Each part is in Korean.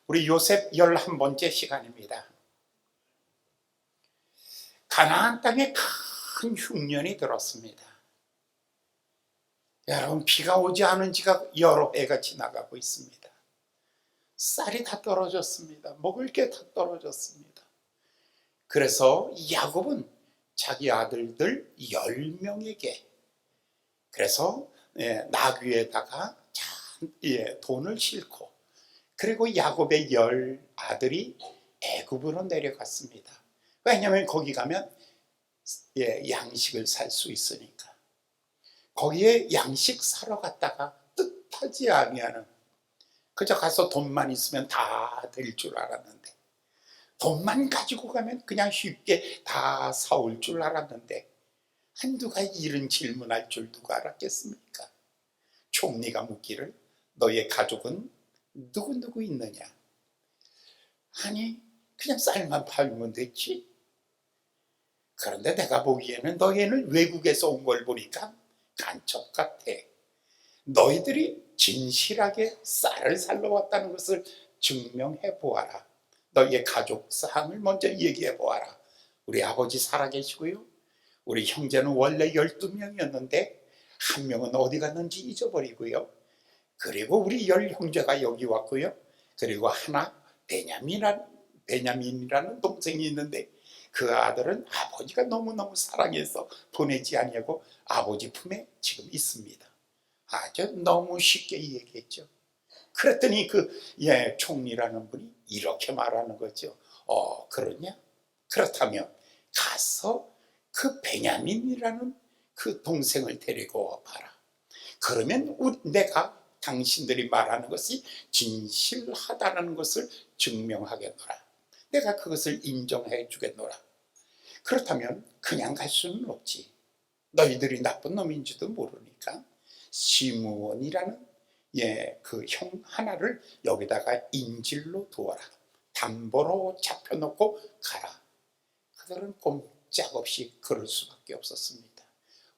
우리 요셉 11번째 시간입니다. 가나안 땅에 큰 흉년이 들었습니다. 여러분, 비가 오지 않은 지가 여러 해가 지나가고 있습니다. 쌀이 다 떨어졌습니다. 먹을 게 다 떨어졌습니다. 그래서 야곱은 자기 아들들 10명에게 그래서 나귀에다가 돈을 싣고, 그리고 야곱의 10 아들이 애굽으로 내려갔습니다. 왜냐하면 거기 가면 양식을 살 수 있으니까. 거기에 양식 사러 갔다가 뜻하지 아니하는, 그저 가서 돈만 있으면 다 될 줄 알았는데, 돈만 가지고 가면 그냥 쉽게 다 사올 줄 알았는데, 한두가 이런 질문할 줄 누가 알았겠습니까? 총리가 묻기를 너의 가족은 누구 있느냐? 아니, 그냥 쌀만 팔면 됐지. 그런데 내가 보기에는 너희는 외국에서 온 걸 보니까 간첩 같아. 너희들이 진실하게 쌀을 살러 왔다는 것을 증명해 보아라. 너희의 가족 사항을 먼저 얘기해 보아라. 우리 아버지 살아계시고요, 우리 형제는 원래 12명이었는데 한 명은 어디 갔는지 잊어버리고요, 그리고 우리 10형제가 여기 왔고요, 그리고 하나 베냐민이라는 동생이 있는데 그 아들은 아버지가 너무너무 사랑해서 보내지 아니하고 아버지 품에 지금 있습니다. 아주 너무 쉽게 얘기했죠. 그랬더니 총리라는 분이 이렇게 말하는 거죠. 그러냐? 그렇다면 가서 그 베냐민이라는 그 동생을 데리고 와봐라. 그러면 내가 당신들이 말하는 것이 진실하다는 것을 증명하겠노라. 내가 그것을 인정해 주겠노라. 그렇다면 그냥 갈 수는 없지. 너희들이 나쁜 놈인지도 모르니까 시므온이라는 그 형 하나를 여기다가 인질로 두어라. 담보로 잡혀놓고 가라. 그들은 꼼짝없이 그럴 수밖에 없었습니다.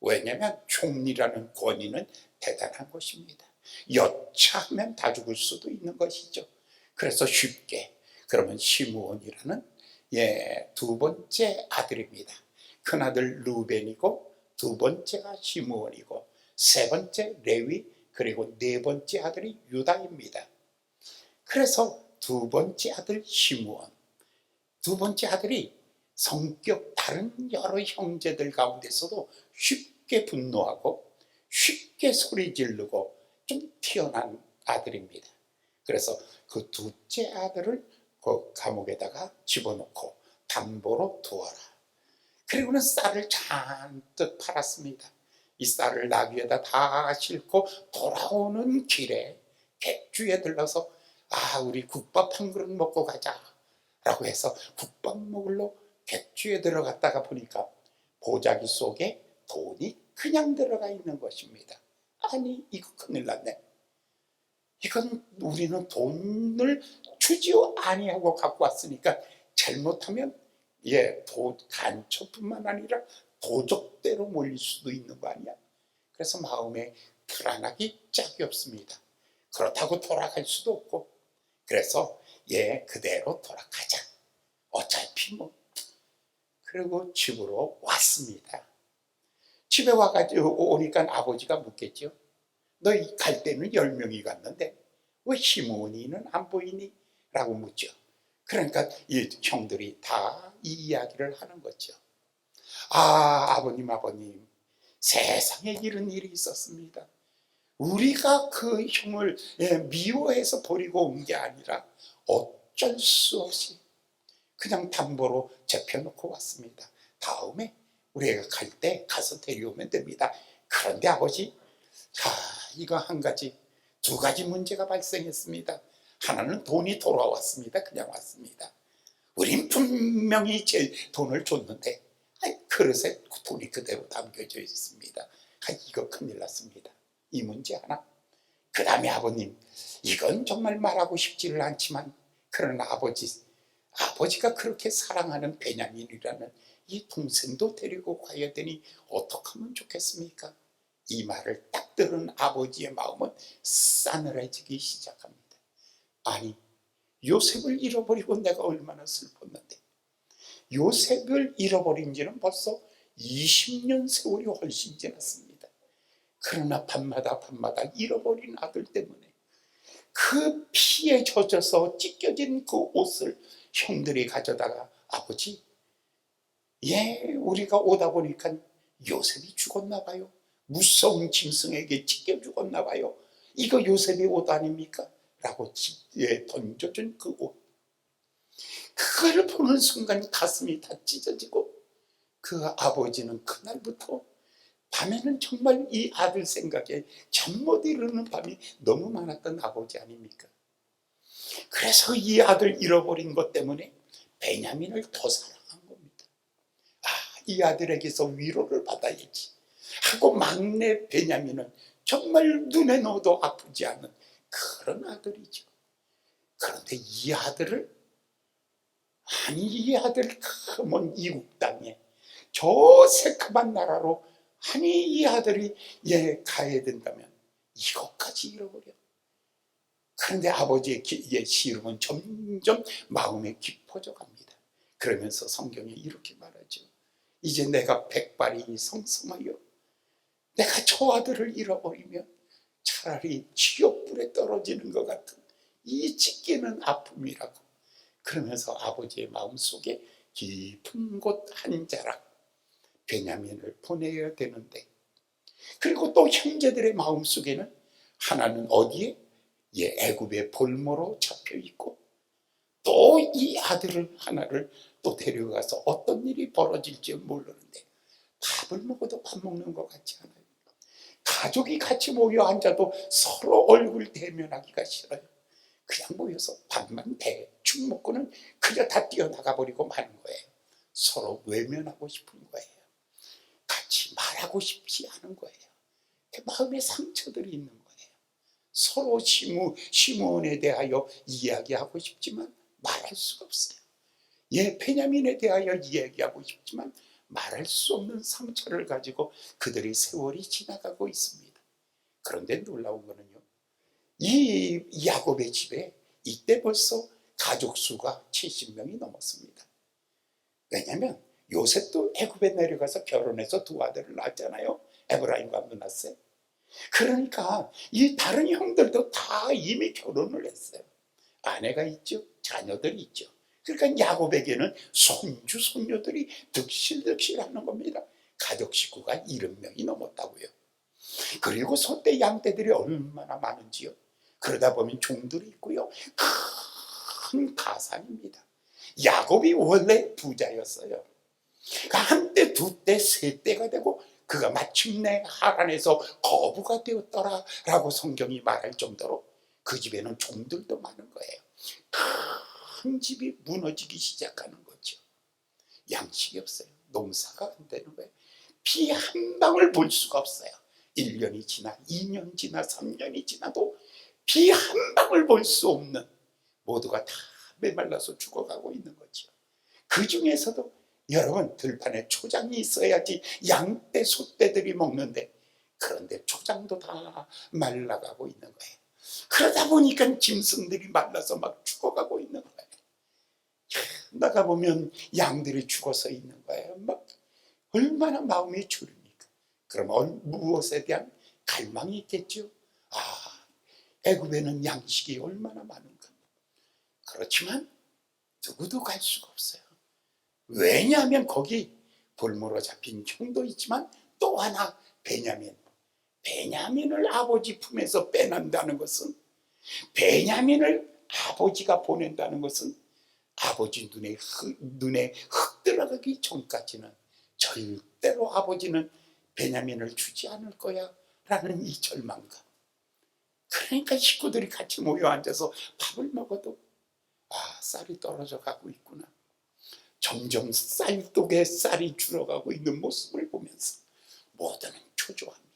왜냐하면 총리라는 권위는 대단한 것입니다. 여차하면 다 죽을 수도 있는 것이죠. 그래서 쉽게, 그러면 시므온이라는 두 번째 아들입니다. 큰아들 루벤이고, 두 번째가 시므온이고, 세 번째 레위, 그리고 네 번째 아들이 유다입니다. 그래서 두 번째 아들 시므온, 두 번째 아들이 성격 다른 여러 형제들 가운데서도 쉽게 분노하고 쉽게 소리 지르고 좀 튀어난 아들입니다. 그래서 그 둘째 아들을 그 감옥에다가 집어넣고 담보로 두어라. 그리고는 쌀을 잔뜩 팔았습니다. 이 쌀을 나귀에다 다 싣고 돌아오는 길에 객주에 들러서 우리 국밥 한 그릇 먹고 가자 라고 해서 국밥 먹으러 객주에 들어갔다가 보니까 보자기 속에 돈이 그냥 들어가 있는 것입니다. 아니, 이거 큰일 났네. 이건 우리는 돈을 주지요 아니하고 갖고 왔으니까 잘못하면 간첩뿐만 아니라 도적대로 몰릴 수도 있는 거 아니야. 그래서 마음에 불안하기 짝이 없습니다. 그렇다고 돌아갈 수도 없고, 그래서 그대로 돌아가자. 어차피 그리고 집으로 왔습니다. 집에 와가지고 오니까 아버지가 묻겠죠. 너 갈 때는 10명이 갔는데 왜 시므온이는 안 보이니? 라고 묻죠. 그러니까 이 형들이 다 이 이야기를 하는 거죠. 아버님, 세상에 이런 일이 있었습니다. 우리가 그 형을 미워해서 버리고 온 게 아니라 어쩔 수 없이 그냥 담보로 잡혀놓고 왔습니다. 다음에 우리가 갈 때 가서 데려오면 됩니다. 그런데 아버지, 이거 한 가지, 두 가지 문제가 발생했습니다. 하나는 돈이 돌아왔습니다. 그냥 왔습니다. 우린 분명히 제 돈을 줬는데 그릇에 돈이 그대로 담겨져 있습니다. 이거 큰일 났습니다. 이 문제 하나. 그 다음에 아버님, 이건 정말 말하고 싶지를 않지만, 그러나 아버지가 그렇게 사랑하는 베냐민이라는 이 동생도 데리고 가야 되니 어떻게 하면 좋겠습니까? 이 말을 딱 들은 아버지의 마음은 싸늘해지기 시작합니다. 아니, 요셉을 잃어버리고 내가 얼마나 슬펐는데, 요셉을 잃어버린 지는 벌써 20년 세월이 훨씬 지났습니다. 그러나 밤마다 잃어버린 아들 때문에 그 피에 젖어서 찢겨진 그 옷을 형들이 가져다가, 아버지, 우리가 오다 보니까 요셉이 죽었나 봐요. 무서운 짐승에게 찢겨 죽었나 봐요. 이거 요셉의 옷 아닙니까? 라고 던져준 그 옷. 그걸 보는 순간 가슴이 다 찢어지고, 그 아버지는 그날부터 밤에는 정말 이 아들 생각에 잠 못 이루는 밤이 너무 많았던 아버지 아닙니까? 그래서 이 아들 잃어버린 것 때문에 베냐민을 더 사랑한 겁니다. 이 아들에게서 위로를 받아야지 하고 막내 베냐민은 정말 눈에 넣어도 아프지 않은 그런 아들이죠. 그런데 이 아들 먼 이국 땅에 저 새카만 나라로 이 아들이 가야 된다면 이것까지 잃어버려. 그런데 아버지의 시름은 점점 마음에 깊어져 갑니다. 그러면서 성경에 이렇게 말하죠. 이제 내가 백발이 성성하여 내가 저 아들을 잃어버리면 차라리 지옥불에 떨어지는 것 같은 이 찢기는 아픔이라고. 그러면서 아버지의 마음속에 깊은 곳 한 자락 베냐민을 보내야 되는데, 그리고 또 형제들의 마음속에는 하나는 어디에? 애굽의 볼모로 잡혀 있고, 또 이 아들을 하나를 또 데려가서 어떤 일이 벌어질지 모르는데 밥을 먹어도 밥 먹는 것 같지 않아요. 가족이 같이 모여 앉아도 서로 얼굴 대면하기가 싫어요. 그냥 모여서 밥만 대충 먹고는 그냥 다 뛰어나가 버리고 마는 거예요. 서로 외면하고 싶은 거예요. 같이 말하고 싶지 않은 거예요. 마음에 상처들이 있는 거예요. 서로 시므온에 대하여 이야기하고 싶지만 말할 수가 없어요. 베냐민에 대하여 이야기하고 싶지만 말할 수 없는 상처를 가지고 그들의 세월이 지나가고 있습니다. 그런데 놀라운 거는요, 이 야곱의 집에 이때 벌써 가족 수가 70명이 넘었습니다. 왜냐하면 요셉도 애굽에 내려가서 결혼해서 두 아들을 낳았잖아요. 에브라임과 므낫세. 그러니까 이 다른 형들도 다 이미 결혼을 했어요. 아내가 있죠. 자녀들이 있죠. 그러니까 야곱에게는 손주 손녀들이 득실득실 하는 겁니다. 가족 식구가 70명이 넘었다고요. 그리고 소떼 양떼들이 얼마나 많은지요. 그러다 보면 종들이 있고요. 큰 가산입니다. 야곱이 원래 부자였어요. 한때, 두때, 세때가 되고 그가 마침내 하란에서 거부가 되었더라라고 성경이 말할 정도로 그 집에는 종들도 많은 거예요. 큰 집이 무너지기 시작하는 거죠. 양식이 없어요. 농사가 안 되는 거예요. 피 한 방울 볼 수가 없어요. 1년이 지나 2년 지나 3년이 지나도 피 한 방울 볼 수 없는, 모두가 다 메말라서 죽어가고 있는 거죠. 그 중에서도 여러분, 들판에 초장이 있어야지 양떼 소떼들이 먹는데, 그런데 초장도 다 말라가고 있는 거예요. 그러다 보니까 짐승들이 말라서 막 죽어가고 있는 거예요. 나가보면 양들이 죽어서 있는 거예요. 막 얼마나 마음이 졸입니까? 그럼 무엇에 대한 갈망이 있겠죠. 애굽에는 양식이 얼마나 많은가. 그렇지만 누구도 갈 수가 없어요. 왜냐하면 거기 볼모로 잡힌 형도 있지만 또 하나 베냐민을 아버지 품에서 빼낸다는 것은, 베냐민을 아버지가 보낸다는 것은 아버지 눈에 흙 들어가기 전까지는 절대로 아버지는 베냐민을 주지 않을 거야 라는 이 절망감. 그러니까 식구들이 같이 모여 앉아서 밥을 먹어도 쌀이 떨어져 가고 있구나. 점점 쌀독에 쌀이 줄어가고 있는 모습을 보면서 모두는 초조합니다.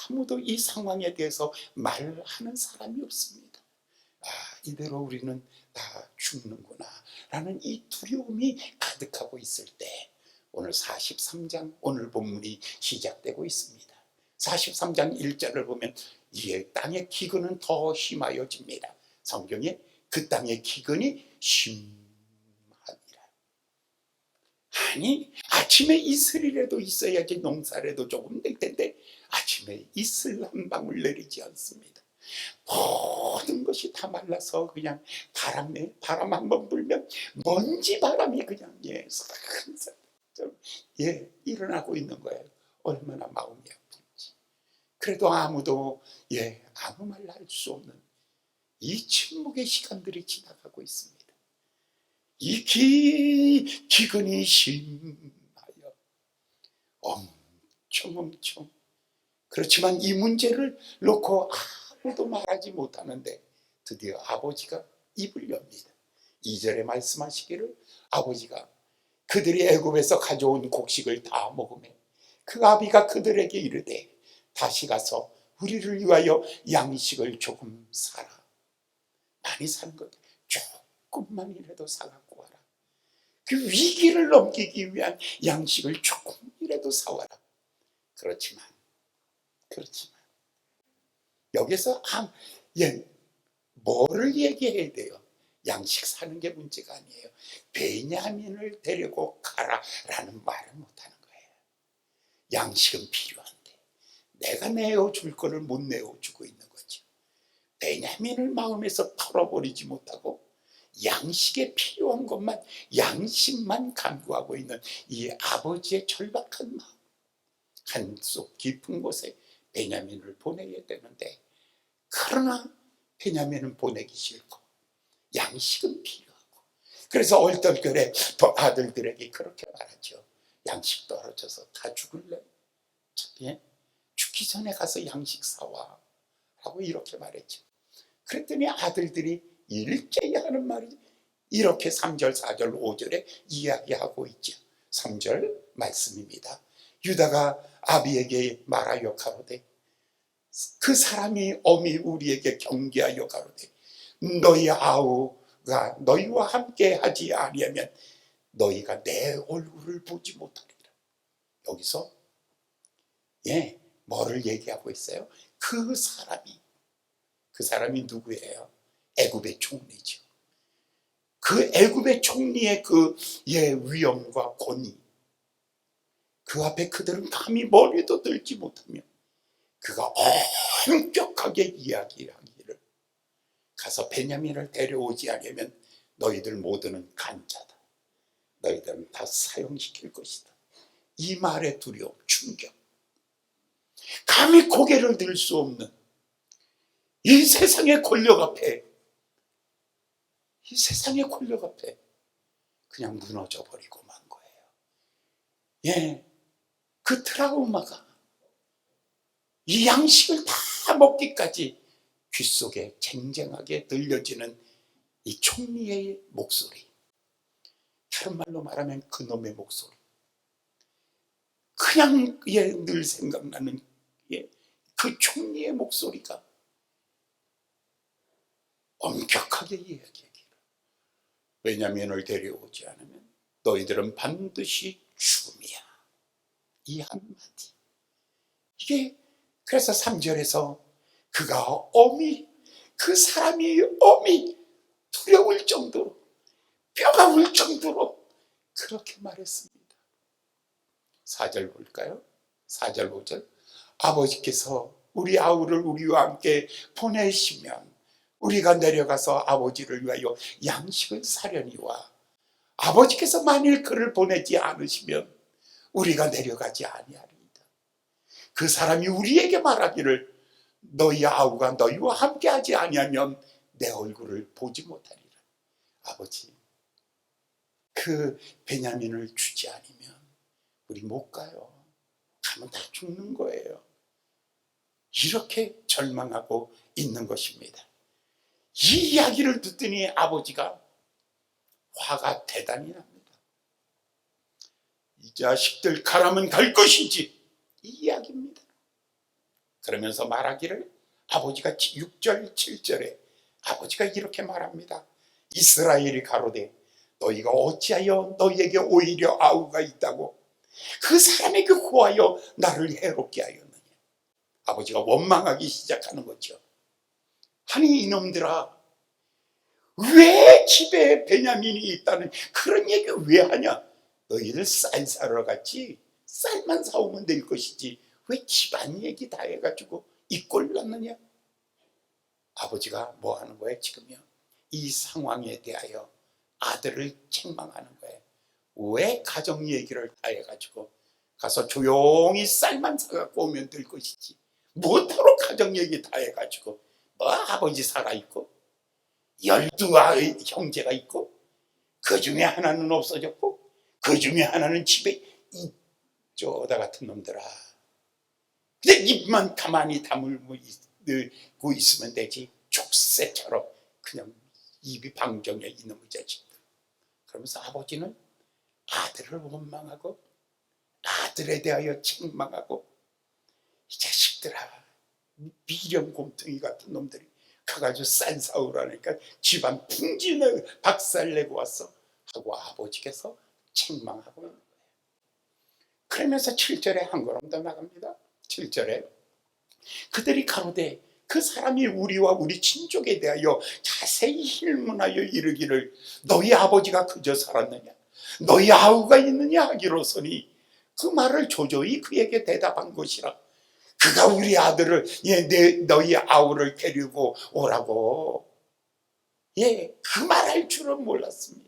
아무도 이 상황에 대해서 말하는 사람이 없습니다. 이대로 우리는 다 죽는구나 라는 이 두려움이 가득하고 있을 때 오늘 43장 오늘 본문이 시작되고 있습니다. 43장 1절을 보면 땅의 기근은 더 심하여집니다. 성경에 그 땅의 기근이 심하니라. 아니, 아침에 이슬이라도 있어야지 농사라도 조금 될 텐데 아침에 이슬 한 방울 내리지 않습니다. 모든 것이 다 말라서 그냥 바람 한번 불면 먼지 바람이 그냥 살살 일어나고 있는 거예요. 얼마나 마음이 아픈지. 그래도 아무도 아무 말 할 수 없는 이 침묵의 시간들이 지나가고 있습니다. 이 기근이 심하여 엄청 그렇지만 이 문제를 놓고 아무도 말하지 못하는데 드디어 아버지가 입을 엽니다. 2절에 말씀하시기를 아버지가 그들이 애굽에서 가져온 곡식을 다 먹으며 그 아비가 그들에게 이르되 다시 가서 우리를 위하여 양식을 조금 사라. 많이 사는 것 조금만이라도 사갖고 와라. 그 위기를 넘기기 위한 양식을 조금이라도 사와라. 그렇지만 여기서 뭐를 얘기해야 돼요? 양식 사는 게 문제가 아니에요. 베냐민을 데리고 가라라는 말을 못하는 거예요. 양식은 필요한데 내가 내어줄 거를 못 내어주고 있는 거죠. 베냐민을 마음에서 털어버리지 못하고 양식에 필요한 것만, 양식만 간구하고 있는 이 아버지의 절박한 마음, 한속 깊은 곳에 베냐민을 보내야 되는데, 그러나 베냐민은 보내기 싫고 양식은 필요하고, 그래서 얼떨결에 아들들에게 그렇게 말하죠. 양식 떨어져서 다 죽을래? 죽기 전에 가서 양식 사와 라고 이렇게 말했죠. 그랬더니 아들들이 일제히 하는 말이 이렇게 3절, 4절, 5절에 이야기하고 있죠. 3절 말씀입니다. 유다가 아비에게 말하여 가로되 그 사람이 엄히 우리에게 경계하여 가로되 너희 아우가 너희와 함께 하지 아니하면 너희가 내 얼굴을 보지 못하리라. 여기서 뭐를 얘기하고 있어요? 그 사람이 누구예요? 애굽의 총리죠. 그 애굽의 총리의 그 위엄과 권위, 그 앞에 그들은 감히 머리도 들지 못하며 그가 엄격하게 이야기하기를 가서 베냐민을 데려오지 않으면 너희들 모두는 간자다. 너희들은 다 사형시킬 것이다. 이 말에 두려움, 충격, 감히 고개를 들 수 없는 이 세상의 권력 앞에, 그냥 무너져 버리고 만 거예요. 그 트라우마가 이 양식을 다 먹기까지 귓속에 쟁쟁하게 들려지는 이 총리의 목소리, 다른 말로 말하면 그놈의 목소리, 그냥 늘 생각나는 그 총리의 목소리가 엄격하게 이야기하기를 베냐민을 데려오지 않으면 너희들은 반드시 죽음이야. 이 한마디. 그래서 3절에서 그가 그 사람이 엄히 두려울 정도로, 뼈가 울 정도로 그렇게 말했습니다. 4절 볼까요? 4절 5절. 아버지께서 우리 아우를 우리와 함께 보내시면 우리가 내려가서 아버지를 위하여 양식을 사려니와 아버지께서 만일 그를 보내지 않으시면 우리가 내려가지 아니하리이다. 그 사람이 우리에게 말하기를 너희 아우가 너희와 함께 하지 아니하면 내 얼굴을 보지 못하리라. 아버지, 그 베냐민을 주지 않으면 우리 못 가요. 가면 다 죽는 거예요. 이렇게 절망하고 있는 것입니다. 이 이야기를 듣더니 아버지가 화가 대단히 납니다. 이 자식들 가라면 갈 것이지, 이 이야기입니다. 그러면서 말하기를 아버지가 6절 7절에 아버지가 이렇게 말합니다. 이스라엘이 가로되 너희가 어찌하여 너희에게 오히려 아우가 있다고 그 사람에게 구하여 나를 해롭게 하였느냐. 아버지가 원망하기 시작하는 거죠. 아니 이놈들아, 왜 집에 베냐민이 있다는 그런 얘기 왜 하냐? 너희들 쌀 사러 갔지? 쌀만 사오면 될 것이지 왜 집안 얘기 다 해가지고 이 꼴 났느냐? 아버지가 뭐 하는 거예요 지금요? 이 상황에 대하여 아들을 책망하는 거예요. 왜 가정 얘기를 다 해가지고 가서 조용히 쌀만 사갖고 오면 될 것이지 뭐하러 가정 얘기 다 해가지고 뭐 아버지 살아있고 12 형제가 있고 그 중에 하나는 없어졌고 그 중에 하나는 집에 이 쪼다 같은 놈들아. 근데 입만 가만히 다물고 있으면 되지 족쇄처럼 그냥 입이 방정해 이놈의 자식들. 그러면서 아버지는 아들을 원망하고 아들에 대하여 책망하고 이 자식들아 미련곰탱이 같은 놈들이 가가지고 쌀 사오라니까 집안 풍진을 박살내고 왔어 하고 아버지께서 책망하고 있는 거예요. 그러면서 7절에 한 걸음 더 나갑니다. 7절에 그들이 가로되 그 사람이 우리와 우리 친족에 대하여 자세히 힐문하여 이르기를 너희 아버지가 그저 살았느냐 너희 아우가 있느냐 하기로서니 그 말을 조조히 그에게 대답한 것이라. 그가 우리 아들을 너희 아우를 데리고 오라고 그 말할 줄은 몰랐습니다.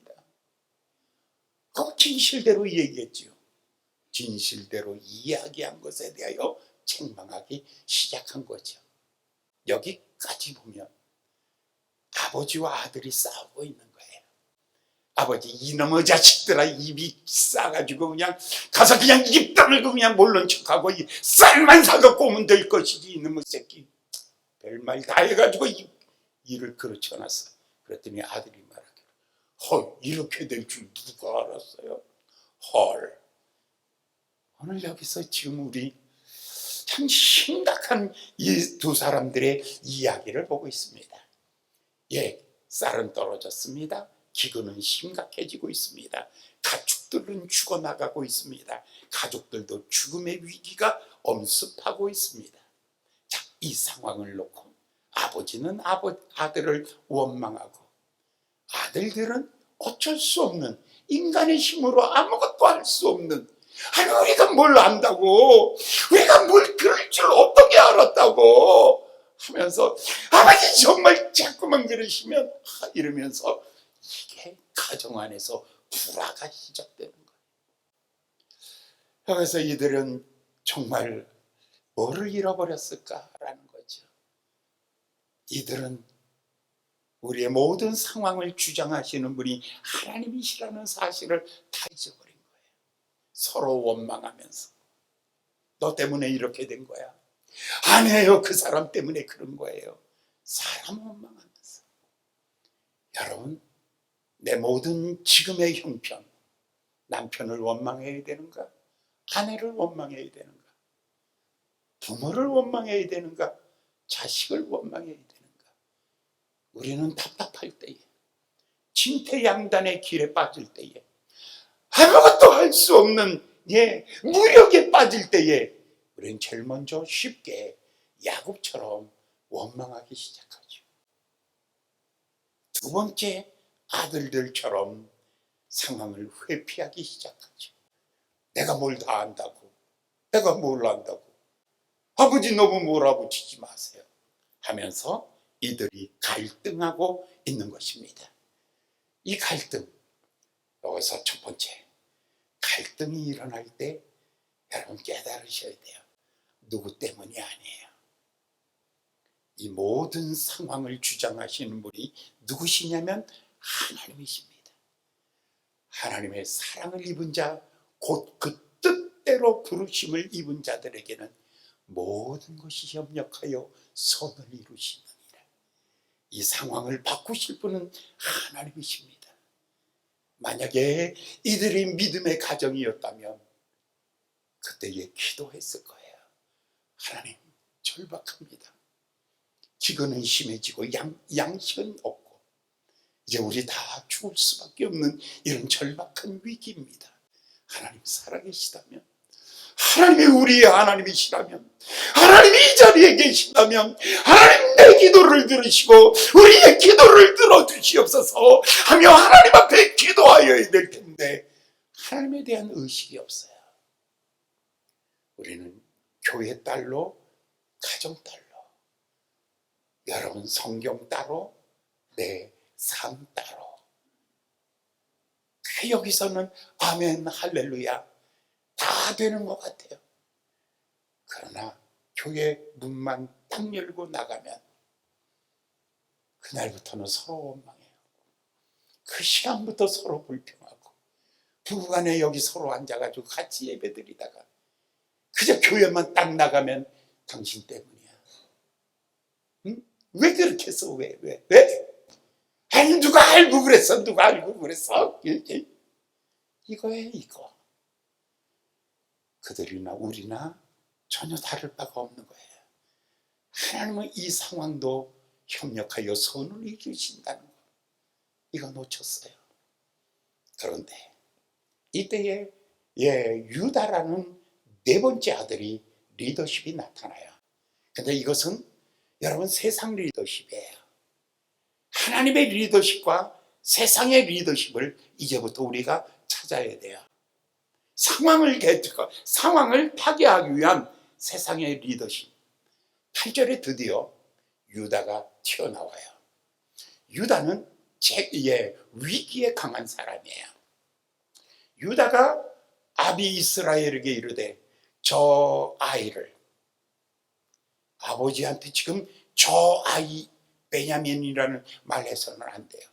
진실대로 얘기했죠. 진실대로 이야기한 것에 대하여 책망하기 시작한 거죠. 여기까지 보면 아버지와 아들이 싸우고 있는 거예요. 아버지 이놈의 자식들아 입이 싸가지고 그냥 가서 그냥 입 다물고 그냥 모른 척하고 쌀만 사갖고 오면 될 것이지 이놈의 새끼 별말 다 해가지고 일을 그르쳐놨어. 그랬더니 아들이 말하기를 헐 이렇게 될 줄 누가 알았어요? 헐. 오늘 여기서 지금 우리 참 심각한 이 두 사람들의 이야기를 보고 있습니다. 쌀은 떨어졌습니다. 기근은 심각해지고 있습니다. 가축들은 죽어나가고 있습니다. 가족들도 죽음의 위기가 엄습하고 있습니다. 자, 이 상황을 놓고 아버지는 아들을 원망하고 아들들은 어쩔 수 없는 인간의 힘으로 아무것도 할 수 없는 아니 우리가 뭘 안다고 우리가 뭘 그럴 줄 어떻게 알았다고 하면서 아버지 정말 자꾸만 그러시면 이러면서 이게 가정 안에서 불화가 시작되는 거예요. 그래서 이들은 정말 뭐를 잃어버렸을까라는 거죠. 이들은 우리의 모든 상황을 주장하시는 분이 하나님이시라는 사실을 다 잊어버린 거예요. 서로 원망하면서 너 때문에 이렇게 된 거야. 아니에요. 그 사람 때문에 그런 거예요. 사람 원망하면서. 여러분 내 모든 지금의 형편 남편을 원망해야 되는가? 아내를 원망해야 되는가? 부모를 원망해야 되는가? 자식을 원망해야 되는가? 우리는 답답할 때에 진퇴양단의 길에 빠질 때에 아무것도 할 수 없는 무력에 빠질 때에 우리는 제일 먼저 쉽게 야곱처럼 원망하기 시작하죠. 두 번째 아들들처럼 상황을 회피하기 시작하죠. 내가 뭘 다 안다고 내가 뭘 안다고 아버지 너무 몰아붙이지 마세요 하면서 이들이 갈등하고 있는 것입니다. 이 갈등 여기서 첫 번째 갈등이 일어날 때 여러분 깨달으셔야 돼요. 누구 때문이 아니에요. 이 모든 상황을 주장하시는 분이 누구시냐면 하나님이십니다. 하나님의 사랑을 입은 자 곧 그 뜻대로 부르심을 입은 자들에게는 모든 것이 협력하여 선을 이루시느니라. 이 상황을 바꾸실 분은 하나님이십니다. 만약에 이들이 믿음의 가정이었다면 그때에 기도했을 거예요. 하나님 절박합니다. 기근은 심해지고 양식은 없고 이제 우리 다 죽을 수밖에 없는 이런 절박한 위기입니다. 하나님 살아계시다면 하나님이 우리의 하나님이시라면, 하나님이 이 자리에 계신다면 하나님 내 기도를 들으시고 우리의 기도를 들어주시옵소서 하며 하나님 앞에 기도하여야 될 텐데 하나님에 대한 의식이 없어요. 우리는 교회 딸로, 가정 딸로, 여러분 성경 따로, 내 삶 따로. 여기서는 아멘 할렐루야 다 되는 것 같아요. 그러나 교회 문만 딱 열고 나가면 그날부터는 서로 원망해요. 그 시간부터 서로 불평하고 부부간에 여기 서로 앉아가지고 같이 예배드리다가 그저 교회만 딱 나가면 당신 때문이야. 응? 왜 그렇게 했어? 왜? 아니 누가 알고 그랬어? 누가 알고 그랬어? 이거예요, 이거. 그들이나 우리나 전혀 다를 바가 없는 거예요. 하나님은 이 상황도 협력하여 선을 이루신다는 거, 이거 놓쳤어요. 그런데 이때에 유다라는 네 번째 아들이 리더십이 나타나요. 근데 이것은 여러분 세상 리더십이에요. 하나님의 리더십과 세상의 리더십을 이제부터 우리가 찾아야 돼요. 상황을 파괴하기 위한 세상의 리더십. 8절에 드디어 유다가 튀어나와요. 유다는 위기에 강한 사람이에요. 유다가 아비 이스라엘에게 이르되 저 아이를, 아버지한테 지금 저 아이 베냐민이라는 말 해서는 안 돼요.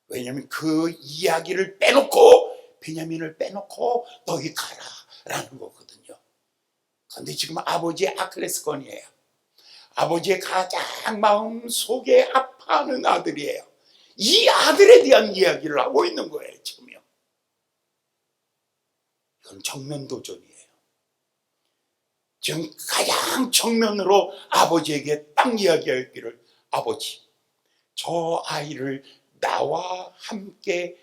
왜냐하면 그 이야기를 빼놓고, 베냐민을 빼놓고 너희 가라라는 거거든요. 그런데 지금 아버지의 아클레스건이에요. 아버지의 가장 마음속에 아파하는 아들이에요. 이 아들에 대한 이야기를 하고 있는 거예요, 지금요. 이건 정면 도전이에요. 지금 가장 정면으로 아버지에게 딱 이야기하기를, 아버지, 저 아이를 나와 함께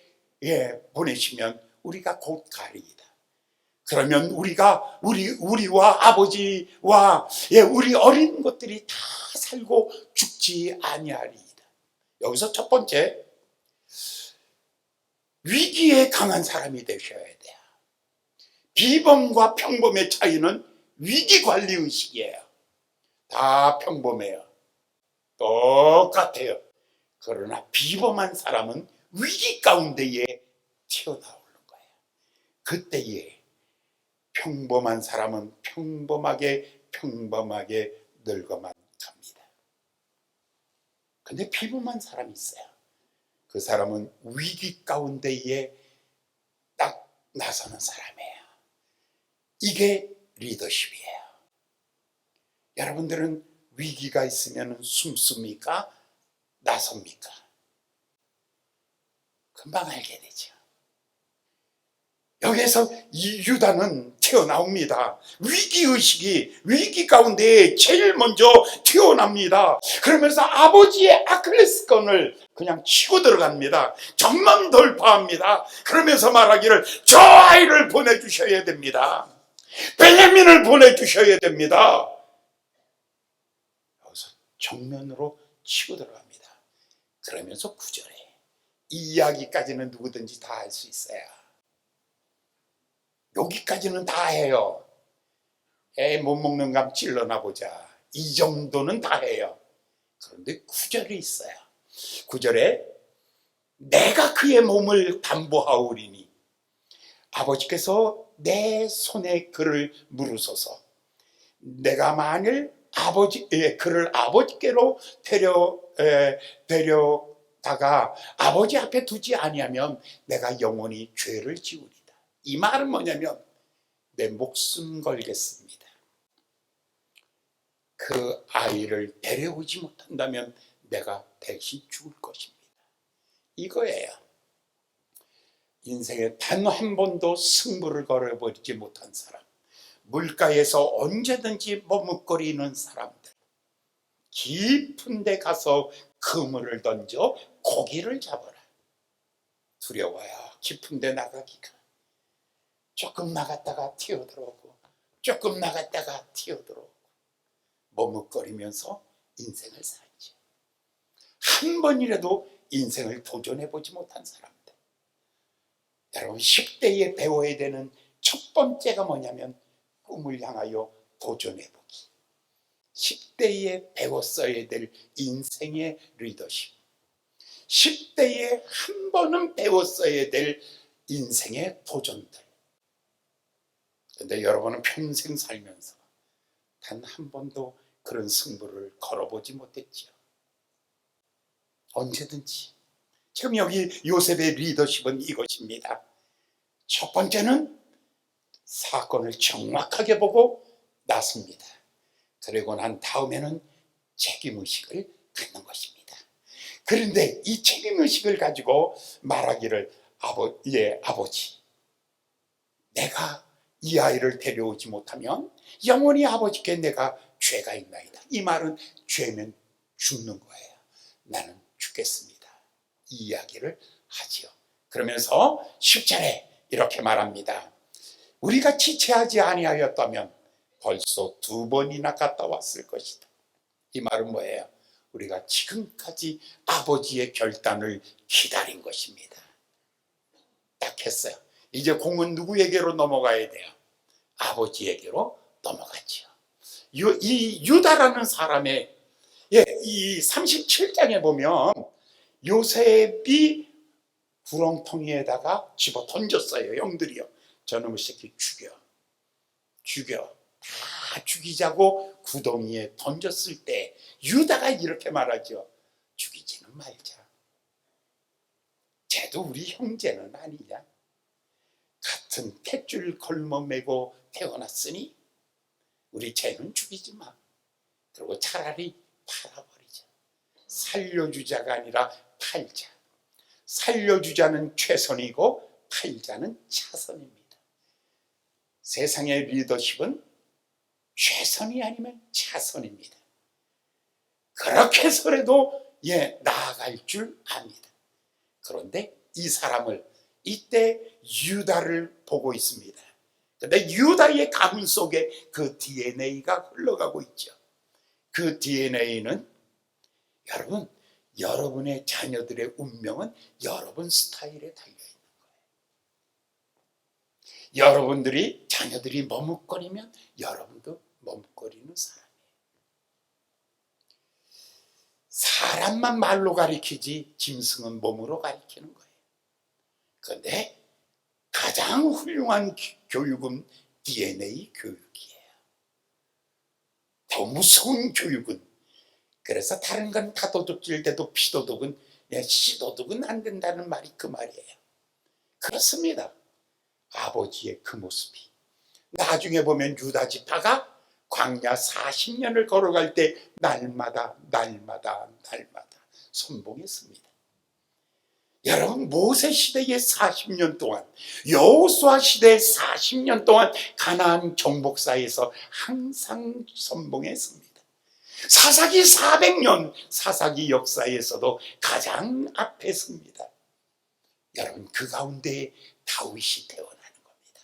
보내시면 우리가 곧 가리이다. 그러면 우리와 아버지와 우리 어린 것들이 다 살고 죽지 아니하리이다. 여기서 첫 번째, 위기에 강한 사람이 되셔야 돼요. 비범과 평범의 차이는 위기관리의식이에요. 다 평범해요. 똑같아요. 그러나 비범한 사람은 위기 가운데에 튀어나오는 거예요. 그때에 평범한 사람은 평범하게 늙어만 갑니다. 근데 비범한 사람이 있어요. 그 사람은 위기 가운데에 딱 나서는 사람이에요. 이게 리더십이에요. 여러분들은 위기가 있으면 숨습니까? 나섭니까? 금방 알게 되죠. 여기에서 이 유다는 튀어나옵니다. 위기의식이 위기 가운데 제일 먼저 튀어납니다. 그러면서 아버지의 아킬레스건을 그냥 치고 들어갑니다. 전면 돌파합니다. 그러면서 말하기를 저 아이를 보내주셔야 됩니다. 베냐민을 보내주셔야 됩니다. 여기서 정면으로 치고 들어갑니다. 그러면서 9절에 이 이야기까지는 누구든지 다 할 수 있어요. 여기까지는 다 해요. 애 못 먹는 감 찔러나 보자. 이 정도는 다 해요. 그런데 9절이 있어요. 9절에 내가 그의 몸을 담보하오리니 아버지께서 내 손에 그를 물으소서. 내가 만일 그를 아버지께로 데려다가 아버지 앞에 두지 아니하면 내가 영원히 죄를 지우리다. 이 말은 뭐냐면 내 목숨 걸겠습니다. 그 아이를 데려오지 못한다면 내가 대신 죽을 것입니다. 이거예요. 인생에 단 한 번도 승부를 걸어버리지 못한 사람, 물가에서 언제든지 머뭇거리는 사람들, 깊은 데 가서 그물을 던져 고기를 잡아라. 두려워요. 깊은 데 나가기가. 조금 나갔다가 튀어들어오고 조금 나갔다가 튀어들어오고 머뭇거리면서 인생을 살지. 한 번이라도 인생을 도전해보지 못한 사람들. 여러분 10대에 배워야 되는 첫 번째가 뭐냐면 꿈을 향하여 도전해보기. 10대에 배웠어야 될 인생의 리더십. 10대에 한 번은 배웠어야 될 인생의 도전들. 그런데 여러분은 평생 살면서 단 한 번도 그런 승부를 걸어보지 못했죠. 언제든지. 지금 여기 요셉의 리더십은 이것입니다. 첫 번째는 사건을 정확하게 보고 나섭니다. 그리고 난 다음에는 책임의식을 갖는 것입니다. 그런데 이 책임의식을 가지고 말하기를 아버지, 내가 이 아이를 데려오지 못하면 영원히 아버지께 내가 죄가 있나이다. 이 말은 죄면 죽는 거예요. 나는 죽겠습니다. 이 이야기를 하지요. 그러면서 10절에 이렇게 말합니다. 우리가 지체하지 아니하였다면 벌써 2번이나 갔다 왔을 것이다. 이 말은 뭐예요? 우리가 지금까지 아버지의 결단을 기다린 것입니다. 딱 했어요. 이제 공은 누구에게로 넘어가야 돼요? 아버지에게로 넘어갔죠. 이 유다라는 사람의 이 37장에 보면 요셉이 구렁텅이에다가 집어 던졌어요. 형들이요. 저놈의 새끼 죽여. 다 죽이자고 구덩이에 던졌을 때 유다가 이렇게 말하죠. 죽이지는 말자. 쟤도 우리 형제는 아니냐. 같은 탯줄 걸머매고 태어났으니 우리 쟤는 죽이지 마. 그리고 차라리 팔아버리자. 살려주자가 아니라 팔자. 살려주자는 최선이고 팔자는 차선입니다. 세상의 리더십은 최선이 아니면 차선입니다. 그렇게 해서라도 나아갈 줄 압니다. 그런데 이 사람을 이때 유다를 보고 있습니다. 그런데 유다의 가문 속에 그 DNA가 흘러가고 있죠. 그 DNA는 여러분, 여러분의 자녀들의 운명은 여러분 스타일에 달려있는 거예요. 여러분들이 자녀들이 머뭇거리면 여러분도 머뭇거리는 사람이에요. 사람만 말로 가리키지 짐승은 몸으로 가리키는 거예요. 그런데 가장 훌륭한 교육은 DNA 교육이에요. 더 무서운 교육은, 그래서 다른 건 다 도둑질 돼도 피도둑은, 씨도둑은 안 된다는 말이 그 말이에요. 그렇습니다. 아버지의 그 모습이 나중에 보면 유다 지파가 광야 40년을 걸어갈 때 날마다 선봉했습니다. 여러분, 모세 시대의 40년 동안, 여호수아 시대의 40년 동안 가나안 정복사에서 항상 선봉했습니다. 사사기 400년 사사기 역사에서도 가장 앞에 섭니다. 여러분, 그 가운데 다윗이 태어나는 겁니다.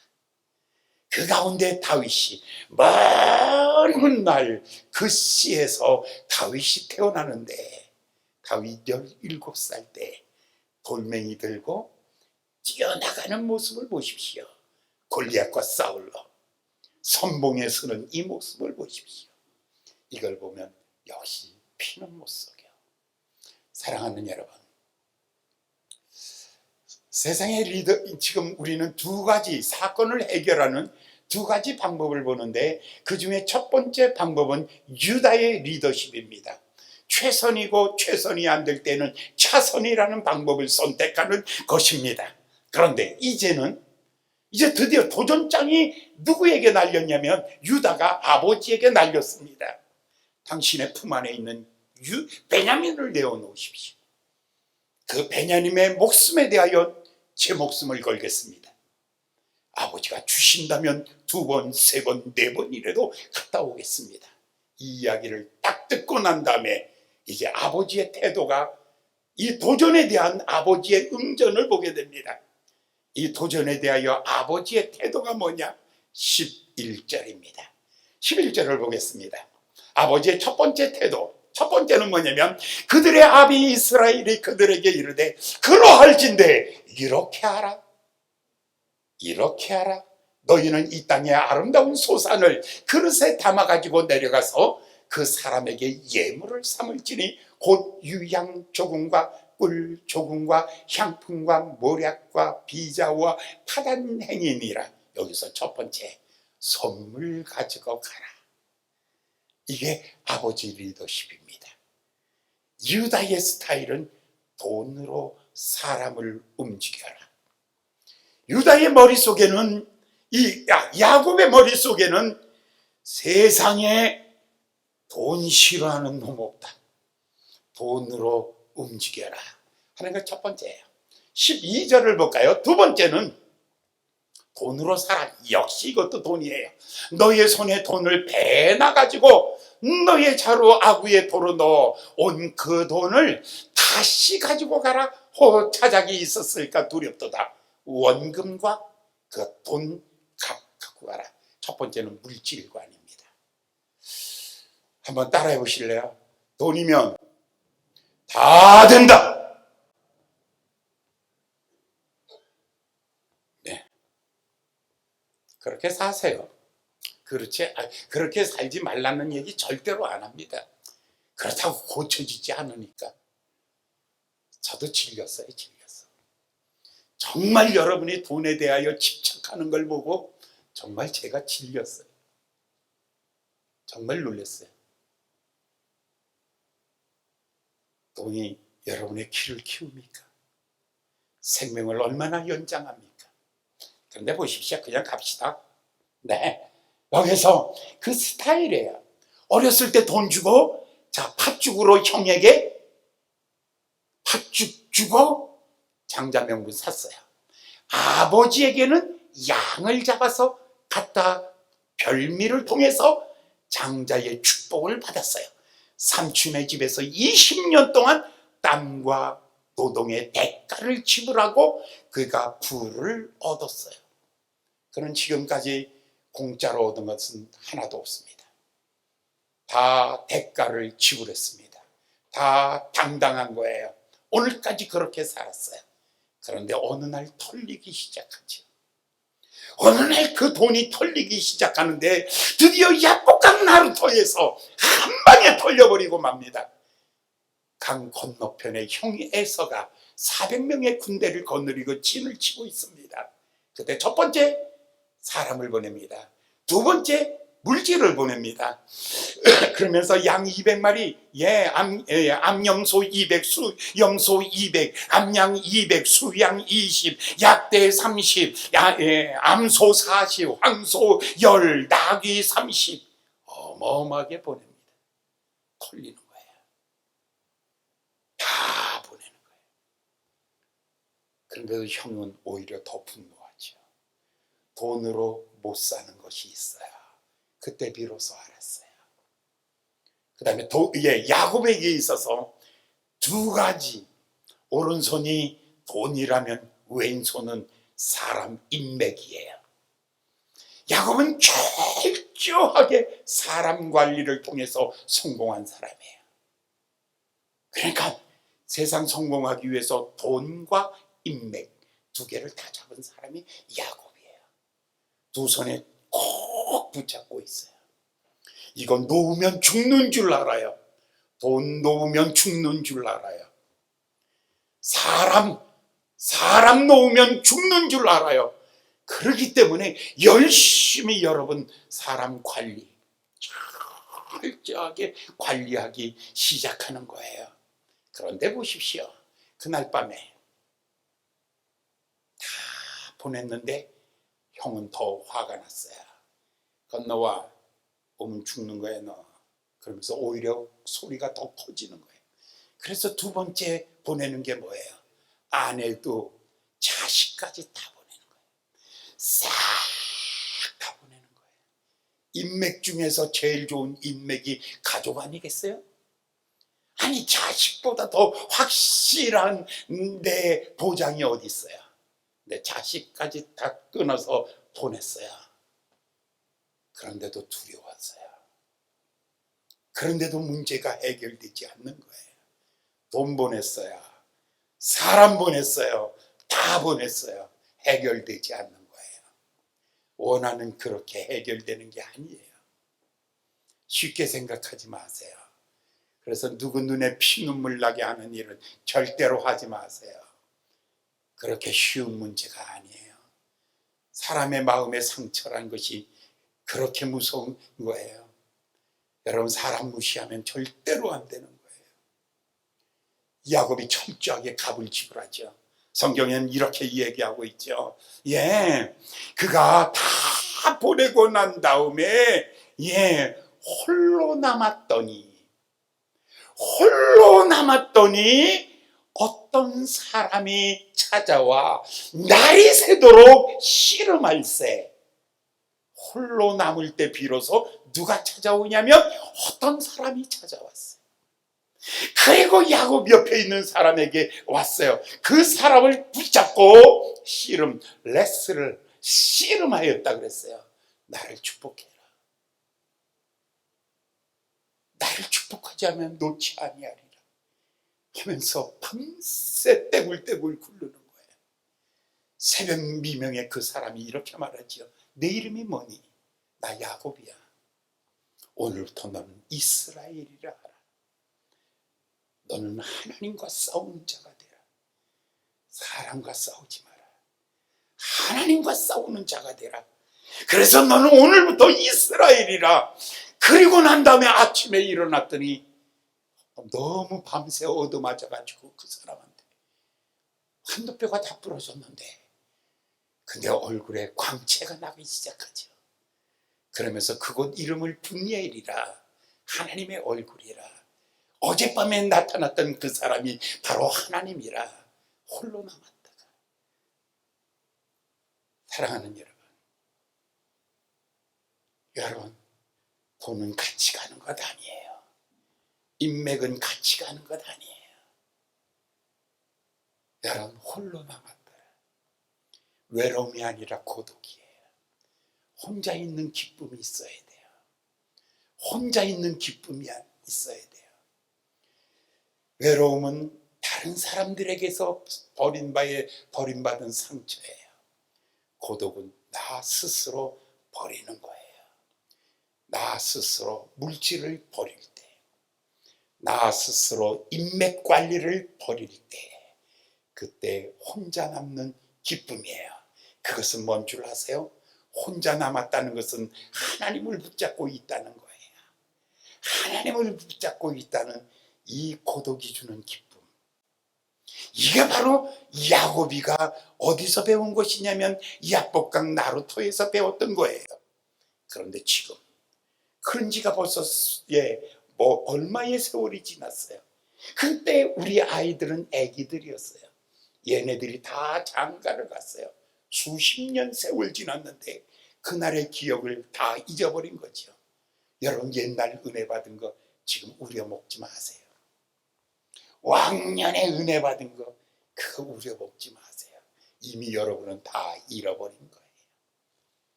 그 가운데 다윗이 먼 날 그 씨에서 다윗이 태어나는데, 다윗 17살 때 돌멩이 들고 뛰어나가는 모습을 보십시오. 골리앗과 싸울러 선봉에 서는 이 모습을 보십시오. 이걸 보면 역시 피는 못 속여. 사랑하는 여러분, 세상의 리더, 지금 우리는 두 가지 사건을 해결하는 두 가지 방법을 보는데, 그 중에 첫 번째 방법은 유다의 리더십입니다. 최선이고 최선이 안 될 때는 차선이라는 방법을 선택하는 것입니다. 그런데 이제 드디어 도전장이 누구에게 날렸냐면 유다가 아버지에게 날렸습니다. 당신의 품 안에 있는 베냐민을 내어놓으십시오. 그 베냐민의 목숨에 대하여 제 목숨을 걸겠습니다. 아버지가 주신다면 2번, 3번, 4번이라도 갔다 오겠습니다. 이 이야기를 딱 듣고 난 다음에 이제 아버지의 태도가, 이 도전에 대한 아버지의 응전을 보게 됩니다. 이 도전에 대하여 아버지의 태도가 뭐냐? 11절입니다. 11절을 보겠습니다. 아버지의 첫 번째 태도, 첫 번째는 뭐냐면 그들의 아비 이스라엘이 그들에게 이르되 그러할진대 이렇게 하라, 이렇게 하라. 너희는 이 땅의 아름다운 소산을 그릇에 담아가지고 내려가서 그 사람에게 예물을 삼을지니 곧 유향 조금과 꿀 조금과 향품과 모략과 비자와 파단행이니라. 여기서 첫 번째, 선물 가지고 가라. 이게 아버지 리더십입니다. 유다의 스타일은 돈으로 사람을 움직여라. 유다의 머릿속에는, 야곱의 머릿속에는 세상에 돈 싫어하는 놈 없다. 돈으로 움직여라 하는 게 첫 번째예요. 12절을 볼까요? 두 번째는 돈으로 살아. 역시 이것도 돈이에요. 너의 손에 돈을 배나 가지고 너의 자루 아구에 도로 넣어 온 그 돈을 다시 가지고 가라. 호차작이 있었을까 두렵도다. 원금과 그 돈 갖고 가라. 첫 번째는 물질관입니다. 한번 따라해 보실래요? 돈이면 다 된다. 네, 그렇게 사세요. 그렇게 살지 말라는 얘기 절대로 안 합니다. 그렇다고 고쳐지지 않으니까. 저도 질렸어요. 정말 여러분이 돈에 대하여 집착하는 걸 보고 정말 제가 질렸어요. 정말 놀랐어요. 돈이 여러분의 키를 키웁니까? 생명을 얼마나 연장합니까? 그런데 보십시오. 그냥 갑시다. 네, 여기서 그 스타일이에요. 어렸을 때 돈 주고, 자, 팥죽으로 형에게 팥죽 주고 장자명분 샀어요. 아버지에게는 양을 잡아서 갖다 별미를 통해서 장자의 축복을 받았어요. 삼촌의 집에서 20년 동안 땀과 노동의 대가를 지불하고 그가 부를 얻었어요. 그는 지금까지 공짜로 얻은 것은 하나도 없습니다. 다 대가를 지불했습니다. 다 당당한 거예요. 오늘까지 그렇게 살았어요. 그런데 어느 날 털리기 시작하죠. 어느 날 그 돈이 털리기 시작하는데 드디어 야복강 나루터에서 한 방에 털려버리고 맙니다. 강 건너편에 형이 에서가 400명의 군대를 거느리고 진을 치고 있습니다. 그때 첫 번째 사람을 보냅니다. 두 번째 물질을 보냅니다. 그러면서 양 200마리, 암염소 200, 수염소 200, 암양 200, 수양 20, 약대 30, 암소 40, 황소 10, 나귀 30. 어마어마하게 보냅니다. 털리는 거예요. 다 보내는 거예요. 그런데도 형은 오히려 더 분노하죠. 돈으로 못 사는 것이 있어요. 그때 비로소 알았어요. 그 다음에 야곱에게 있어서 두 가지, 오른손이 돈이라면 왼손은 사람 인맥이에요. 야곱은 철저하게 사람 관리를 통해서 성공한 사람이에요. 그러니까 세상 성공하기 위해서 돈과 인맥 두 개를 다 잡은 사람이 야곱이에요. 두 손에 꼭 붙잡고 있어요. 이건 놓으면 죽는 줄 알아요. 돈 놓으면 죽는 줄 알아요. 사람 놓으면 죽는 줄 알아요. 그렇기 때문에 열심히 여러분 사람 관리 철저하게 관리하기 시작하는 거예요. 그런데 보십시오. 그날 밤에 다 보냈는데 형은 더 화가 났어요. 건너와, 오면 죽는 거야 너. 그러면서 오히려 소리가 더 커지는 거예요. 그래서 두 번째 보내는 게 뭐예요? 아내도 자식까지 다 보내는 거예요. 싹 다 보내는 거예요. 인맥 중에서 제일 좋은 인맥이 가족 아니겠어요? 아니, 자식보다 더 확실한 내 보장이 어디 있어요? 내 자식까지 다 끊어서 보냈어요. 그런데도 두려웠어요. 그런데도 문제가 해결되지 않는 거예요. 돈 보냈어요. 사람 보냈어요. 다 보냈어요. 해결되지 않는 거예요. 원하는 그렇게 해결되는 게 아니에요. 쉽게 생각하지 마세요. 그래서 누구 눈에 피눈물 나게 하는 일은 절대로 하지 마세요. 그렇게 쉬운 문제가 아니에요. 사람의 마음의 상처란 것이 그렇게 무서운 거예요. 여러분, 사람 무시하면 절대로 안 되는 거예요. 야곱이 철저하게 값을 지불하죠. 성경에는 이렇게 얘기하고 있죠. 그가 다 보내고 난 다음에 홀로 남았더니 어떤 사람이 찾아와 날이 새도록 씨름할세. 홀로 남을 때 비로소 누가 찾아오냐면 어떤 사람이 찾아왔어요. 그리고 야곱 옆에 있는 사람에게 왔어요. 그 사람을 붙잡고 레스를 씨름하였다 그랬어요. 나를 축복해라. 나를 축복하지 않으면 놓지 아니하리라 하면서 밤새 떼굴떼굴 굴르는 거예요. 새벽 미명에 그 사람이 이렇게 말하지요. 내 이름이 뭐니? 나 야곱이야. 오늘부터 너는 이스라엘이라 하라. 너는 하나님과 싸우는 자가 되라. 사람과 싸우지 마라. 하나님과 싸우는 자가 되라. 그래서 너는 오늘부터 이스라엘이라. 그리고 난 다음에 아침에 일어났더니 너무 밤새 얻어맞아가지고 그 사람한테 한두 뼈가 다 부러졌는데, 근데 얼굴에 광채가 나기 시작하죠. 그러면서 그곳 이름을 분이엘이라, 하나님의 얼굴이라, 어젯밤에 나타났던 그 사람이 바로 하나님이라 홀로 남았다가. 사랑하는 여러분, 돈은 같이 가는 것 아니에요. 인맥은 같이 가는 것 아니에요. 여러분, 홀로 남았다. 외로움이 아니라 고독이에요. 혼자 있는 기쁨이 있어야 돼요. 혼자 있는 기쁨이 있어야 돼요. 외로움은 다른 사람들에게서 버림받은 상처예요. 고독은 나 스스로 버리는 거예요. 나 스스로 물질을 버릴 때, 나 스스로 인맥 관리를 버릴 때, 그때 혼자 남는 기쁨이에요. 그것은 뭔 줄 아세요? 혼자 남았다는 것은 하나님을 붙잡고 있다는 거예요. 하나님을 붙잡고 있다는 이 고독이 주는 기쁨. 이게 바로 야곱이가 어디서 배운 것이냐면 야복강 나루토에서 배웠던 거예요. 그런데 지금 그런 지가 벌써 얼마의 세월이 지났어요. 그때 우리 아이들은 아기들이었어요. 얘네들이 다 장가를 갔어요. 수십 년 세월 지났는데 그날의 기억을 다 잊어버린 거죠. 여러분, 옛날 은혜 받은 거 지금 우려먹지 마세요. 왕년에 은혜 받은 거 그거 우려먹지 마세요. 이미 여러분은 다 잃어버린 거예요.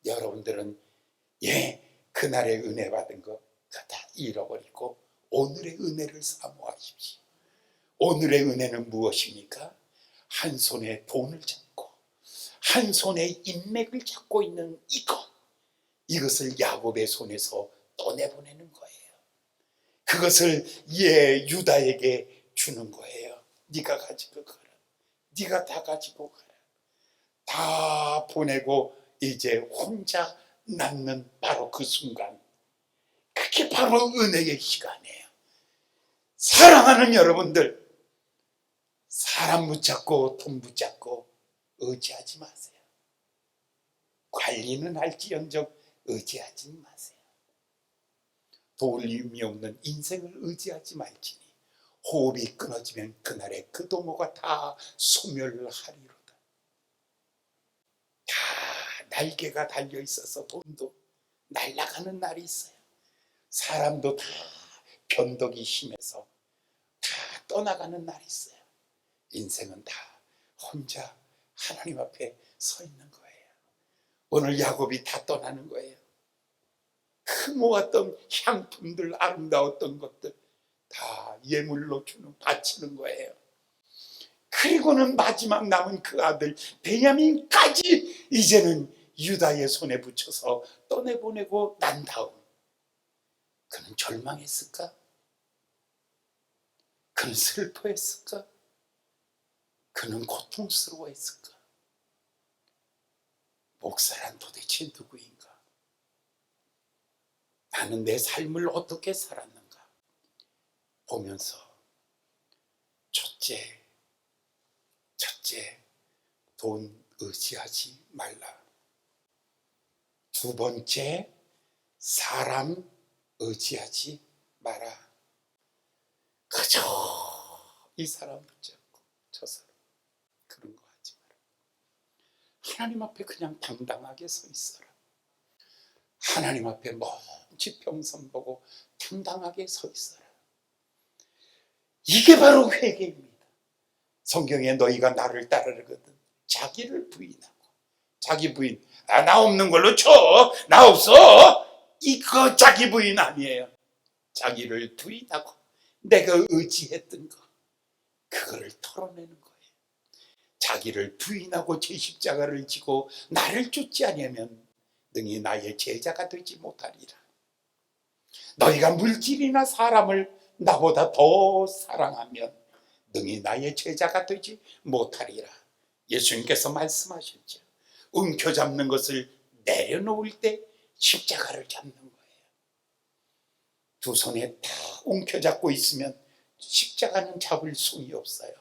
여러분들은 그날의 은혜 받은 거 다 잃어버리고 오늘의 은혜를 사모하십시오. 오늘의 은혜는 무엇입니까? 한 손에 돈을 잡고 한 손에 인맥을 잡고 있는 이것을 야곱의 손에서 떠내보내는 거예요. 그것을 유다에게 주는 거예요. 네가 가지고 가라. 네가 다 가지고 가라. 다 보내고 이제 혼자 남는 바로 그 순간, 그게 바로 은혜의 시간이에요. 사랑하는 여러분들, 사람 붙잡고 돈 붙잡고 의지하지 마세요. 관리는 할지언정 의지하지 마세요. 도움이 없는 인생을 의지하지 말지니 호흡이 끊어지면 그날에 그 도모가 다 소멸하리로다. 다 날개가 달려있어서 돈도 날아가는 날이 있어요. 사람도 다 변덕이 심해서 다 떠나가는 날이 있어요. 인생은 다 혼자 하나님 앞에 서 있는 거예요. 오늘 야곱이 다 떠나는 거예요. 그 모았던 향품들, 아름다웠던 것들 다 예물로 바치는 거예요. 그리고는 마지막 남은 그 아들 베냐민까지 이제는 유다의 손에 붙여서 떠내보내고 난 다음 그는 절망했을까? 그는 슬퍼했을까? 그는 고통스러워했을까? 목사란 도대체 누구인가? 나는 내 삶을 어떻게 살았는가? 보면서 첫째, 돈 의지하지 말라. 두 번째, 사람 의지하지 마라. 그저 이 사람 붙잡고 저 사람, 그런 거 하지 마라. 하나님 앞에 그냥 당당하게 서 있어라. 하나님 앞에 먼 지평선 보고 당당하게 서 있어라. 이게 바로 회개입니다. 성경에 너희가 나를 따르거든 자기를 부인하고, 자기 부인, 나 없는 걸로 쳐, 나 없어, 이거 자기 부인 아니에요. 자기를 부인하고 내가 의지했던 거, 그거를 털어내는 거예요. 자기를 부인하고 제 십자가를 지고 나를 쫓지 아니하면 능히 나의 제자가 되지 못하리라. 너희가 물질이나 사람을 나보다 더 사랑하면 능히 나의 제자가 되지 못하리라. 예수님께서 말씀하셨죠. 움켜잡는 것을 내려놓을 때 십자가를 잡는 거예요. 두 손에 다 움켜잡고 있으면 십자가는 잡을 손이 없어요.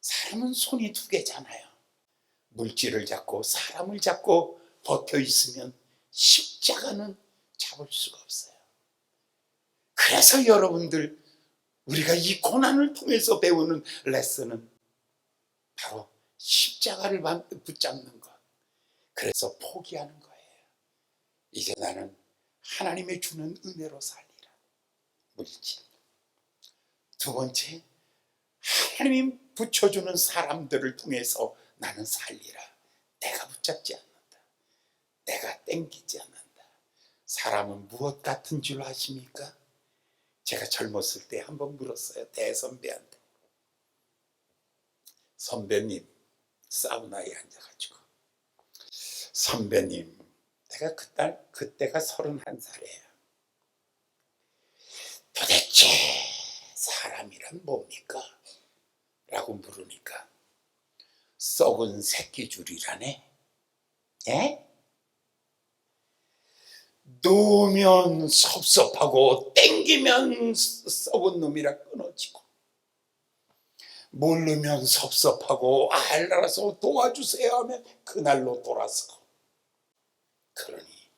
사람은 손이 두 개잖아요. 물질을 잡고 사람을 잡고 버텨 있으면 십자가는 잡을 수가 없어요. 그래서 여러분들, 우리가 이 고난을 통해서 배우는 레슨은 바로 십자가를 붙잡는 것. 그래서 포기하는 거예요. 이제 나는 하나님의 주는 은혜로 살리라. 물질. 두 번째, 하나님이 붙여주는 사람들을 통해서 나는 살리라. 내가 붙잡지 않는다. 내가 땡기지 않는다. 사람은 무엇 같은 줄 아십니까? 제가 젊었을 때 한번 물었어요. 대선배한테. 선배님, 사우나에 앉아가지고, 선배님, 내가 그때가 31살이에요. 도대체 사람이란 뭡니까? 라고 물으니까 썩은 새끼줄이라네. 예? 놓으면 섭섭하고 땡기면 썩은 놈이라 끊어지고, 모르면 섭섭하고 알아서 도와주세요 하면 그날로 돌아서고. 그러니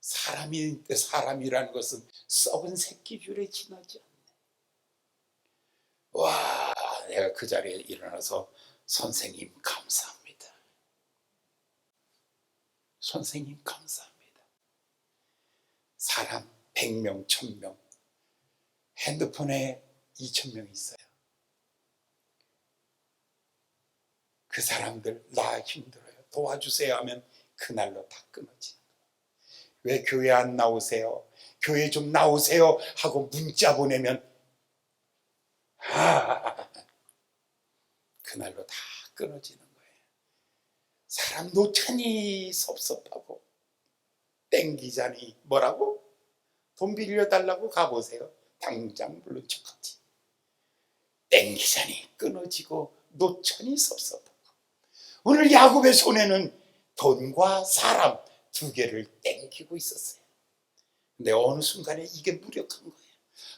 사람이라는 것은 썩은 새끼줄에 지나지 않네. 와, 내가 그 자리에 일어나서 선생님 감사합니다. 선생님 감사합니다. 사람 100명, 1000명, 핸드폰에 2000명 있어요. 그 사람들 나 힘들어요, 도와주세요 하면 그날로 다 끊어지는 거예요. 왜 교회 안 나오세요? 교회 좀 나오세요 하고 문자 보내면 그날로 다 끊어지는 거예요. 사람 놓자니 섭섭하고 땡기자니 뭐라고? 돈 빌려달라고 가보세요. 당장 물른 척하지. 땡기자니 끊어지고 놓자니 섭섭하고. 오늘 야곱의 손에는 돈과 사람 두 개를 땡기고 있었어요. 근데 어느 순간에 이게 무력한 거예요.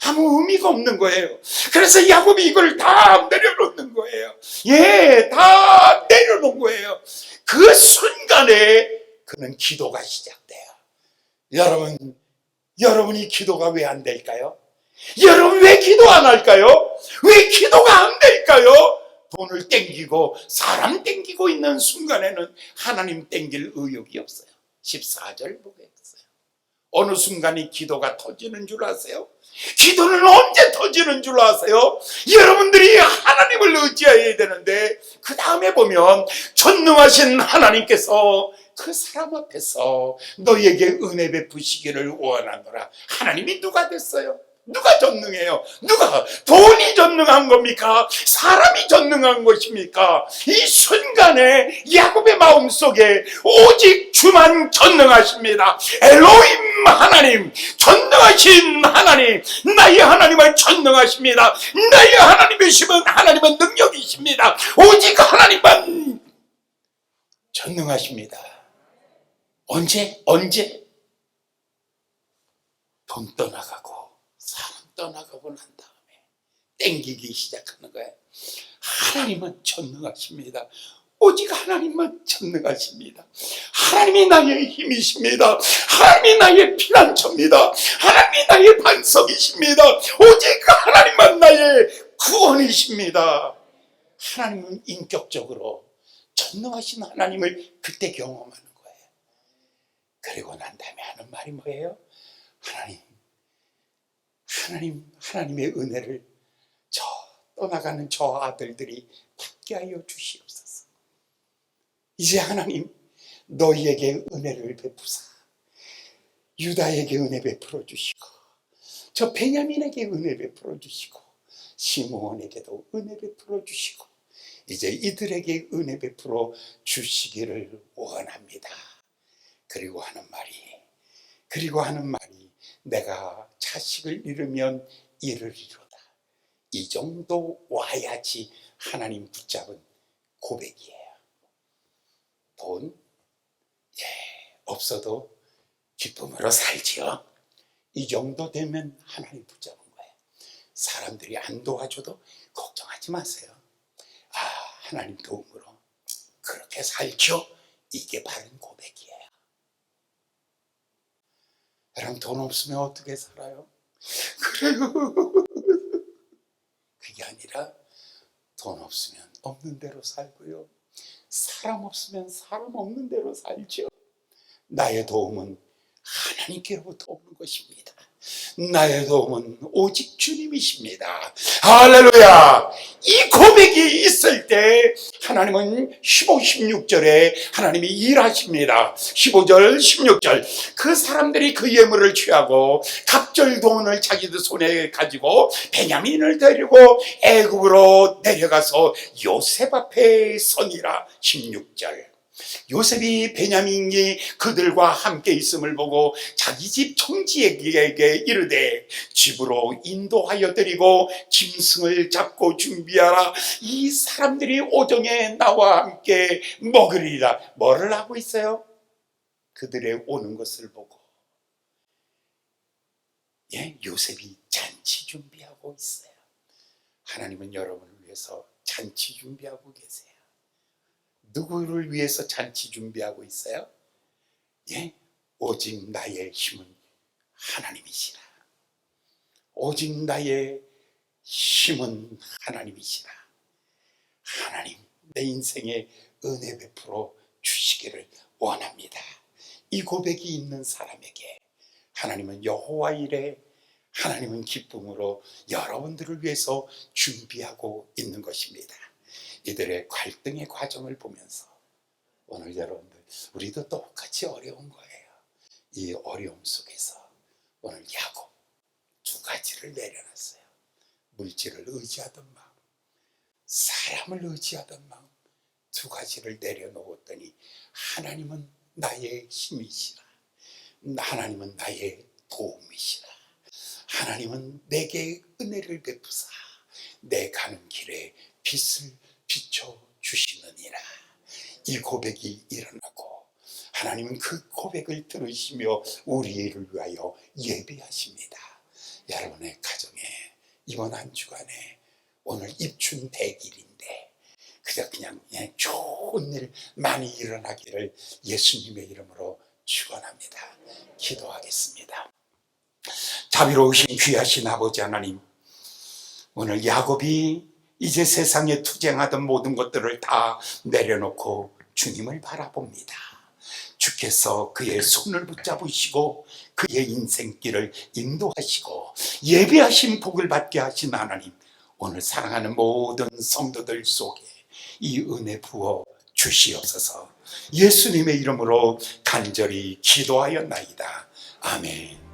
아무 의미가 없는 거예요. 그래서 야곱이 이걸 다 내려놓는 거예요. 예, 다 내려놓은 거예요. 그 순간에 그는 기도가 시작돼요. 여러분이 기도가 왜 안 될까요? 여러분 왜 기도 안 할까요? 왜 기도가 안 될까요? 돈을 땡기고 사람 땡기고 있는 순간에는 하나님 땡길 의욕이 없어요. 14절 보겠어요. 어느 순간에 기도가 터지는 줄 아세요? 기도는 언제 터지는 줄 아세요? 여러분들이 하나님을 의지해야 되는데 그 다음에 보면 전능하신 하나님께서 그 사람 앞에서 너에게 은혜 베푸시기를 원하노라. 하나님이 누가 됐어요? 누가 전능해요? 누가? 돈이 전능한 겁니까? 사람이 전능한 것입니까? 이 순간에 야곱의 마음속에 오직 주만 전능하십니다. 엘로힘 하나님, 전능하신 하나님, 나의 하나님은 전능하십니다. 나의 하나님이시면 하나님은 능력이십니다. 오직 하나님만 전능하십니다. 언제? 돈 떠나가고 사람 떠나가고 난 다음에 땡기기 시작하는 거예요. 하나님은 전능하십니다. 오직 하나님만 전능하십니다. 하나님이 나의 힘이십니다. 하나님이 나의 피난처입니다. 하나님이 나의 반석이십니다. 오직 하나님만 나의 구원이십니다. 하나님은 인격적으로 전능하신 하나님을 그때 경험하는 거예요. 그리고 난 다음에 하는 말이 뭐예요? 하나님의 은혜를 떠나가는 저 아들들이 받게 하여 주시옵소서. 이제 하나님, 너희에게 은혜를 베푸사 유다에게 은혜 베풀어 주시고, 저 베냐민에게 은혜 베풀어 주시고, 시므온에게도 은혜 베풀어 주시고, 이제 이들에게 은혜 베풀어 주시기를 원합니다. 그리고 하는 말이 내가 자식을 잃으면 이를 이루다. 이 정도 와야지 하나님 붙잡은 고백이에요. 돈 없어도 기쁨으로 살지요. 이 정도 되면 하나님 붙잡은 거예요. 사람들이 안 도와줘도 걱정하지 마세요. 하나님 도움으로 그렇게 살죠. 이게 바른 고백이에요. 여러분, 돈 없으면 어떻게 살아요? 그래요. 그게 아니라 돈 없으면 없는 대로 살고요, 사람 없으면 사람 없는 대로 살죠. 나의 도움은 하나님께로부터 오는 것입니다. 나의 도움은 오직 주님이십니다. 할렐루야. 이 고백이 있을 때 하나님은 15, 16절에 하나님이 일하십니다. 15절, 16절. 그 사람들이 그 예물을 취하고 갑절 돈을 자기들 손에 가지고 베냐민을 데리고 애굽으로 내려가서 요셉 앞에 서니라. 16절. 요셉이 베냐민이 그들과 함께 있음을 보고 자기 집 총지에게 이르되 집으로 인도하여 드리고 짐승을 잡고 준비하라. 이 사람들이 오정에 나와 함께 먹으리라. 뭐를 하고 있어요? 그들의 오는 것을 보고 요셉이 잔치 준비하고 있어요. 하나님은 여러분을 위해서 잔치 준비하고 계세요. 누구를 위해서 잔치 준비하고 있어요? 오직 나의 힘은 하나님이시라. 오직 나의 힘은 하나님이시라. 하나님, 내 인생에 은혜 베풀어 주시기를 원합니다. 이 고백이 있는 사람에게 하나님은 여호와 이레, 하나님은 기쁨으로 여러분들을 위해서 준비하고 있는 것입니다. 이들의 갈등의 과정을 보면서 오늘 여러분들, 우리도 똑같이 어려운 거예요. 이 어려움 속에서 오늘 야곱 두 가지를 내려놨어요. 물질을 의지하던 마음, 사람을 의지하던 마음, 두 가지를 내려놓았더니 하나님은 나의 힘이시라. 하나님은 나의 도움이시라. 하나님은 내게 은혜를 베푸사 내 가는 길에 빛을 비춰주시느니라. 이 고백이 일어나고 하나님은 그 고백을 들으시며 우리를 위하여 예비하십니다. 여러분의 가정에 이번 한 주간에 오늘 입춘 대길인데 그냥 좋은 일 많이 일어나기를 예수님의 이름으로 축원합니다. 기도하겠습니다. 자비로우신 귀하신 아버지 하나님, 오늘 야곱이 이제 세상에 투쟁하던 모든 것들을 다 내려놓고 주님을 바라봅니다. 주께서 그의 손을 붙잡으시고 그의 인생길을 인도하시고 예비하신 복을 받게 하신 하나님, 오늘 사랑하는 모든 성도들 속에 이 은혜 부어 주시옵소서. 예수님의 이름으로 간절히 기도하였나이다. 아멘.